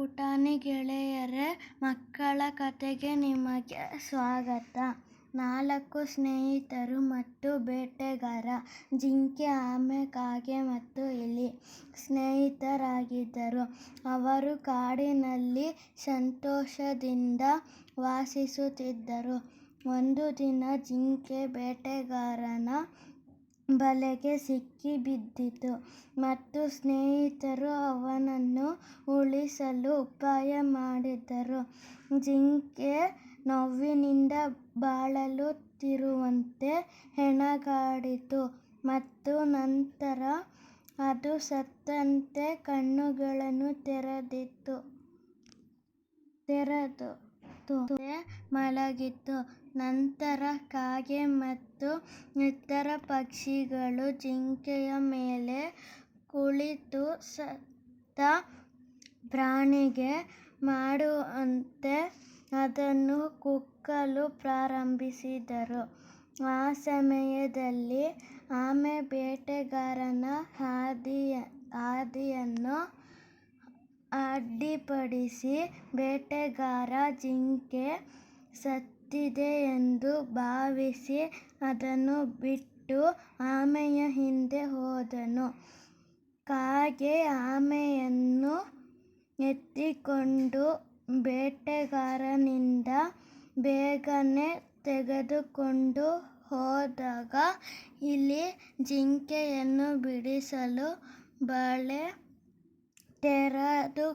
ಪುಟಾಣಿ ಗೆಳೆಯರೇ, ಮಕ್ಕಳ ಕಥೆಗೆ ನಿಮಗೆ ಸ್ವಾಗತ. 4 ಸ್ನೇಹಿತರು ಮತ್ತು ಬೇಟೆಗಾರ. ಜಿಂಕೆ, ಆಮೆ, ಕಾಗೆ ಮತ್ತು ಇಲಿ ಸ್ನೇಹಿತರಾಗಿದ್ದರು. ಅವರು ಕಾಡಿನಲ್ಲಿ ಸಂತೋಷದಿಂದ ವಾಸಿಸುತ್ತಿದ್ದರು. ಒಂದು ದಿನ ಜಿಂಕೆ ಬೇಟೆಗಾರನ ಬಲೆಗೆ ಸಿಕ್ಕಿ ಬಿದ್ದಿತು ಮತ್ತು ಸ್ನೇಹಿತರು ಅವನನ್ನು ಉಳಿಸಲು ಉಪಾಯ ಮಾಡಿದರು. ಜಿಂಕೆ ನೋವಿನಿಂದ ಬಳಲುತ್ತಿರುವಂತೆ ಹೆಣಗಾಡಿತು ಮತ್ತು ನಂತರ ಅದು ಸತ್ತಂತೆ ಕಣ್ಣುಗಳನ್ನು ತೆರೆದು ಮಲಗಿತು. ನಂತರ ಕಾಗೆ ಮತ್ತು ಇತರ ಪಕ್ಷಿಗಳು ಜಿಂಕೆಯ ಮೇಲೆ ಕುಳಿತು ಸತ್ತ ಪ್ರಾಣಿಗೆ ಮಾಡುವಂತೆ ಅದನ್ನು ಕುಕ್ಕಲು ಪ್ರಾರಂಭಿಸಿದವು. ಆ ಸಮಯದಲ್ಲಿ ಆಮೆ ಬೇಟೆಗಾರನ ಹಾದಿಯನ್ನು ಅಡ್ಡಿಪಡಿಸಿ, ಬೇಟೆಗಾರ ಜಿಂಕೆ ಸತ್ತಿದೆ ಎಂದು ಭಾವಿಸಿ ಅದನ್ನು ಬಿಟ್ಟು ಆಮೆಯ ಹಿಂದೆ ಹೋದನು. ಕಾಗೆ ಆಮೆಯನ್ನು ಎತ್ತಿಕೊಂಡು ಬೇಟೆಗಾರನಿಂದ ಬೇಗನೆ ತೆಗೆದುಕೊಂಡು ಹೋದಾಗ, ಇಲಿ ಜಿಂಕೆಯನ್ನು ಬಿಡಿಸಲು ಬಲೆ ತೆರೆದುಕೊಂಡಿತು.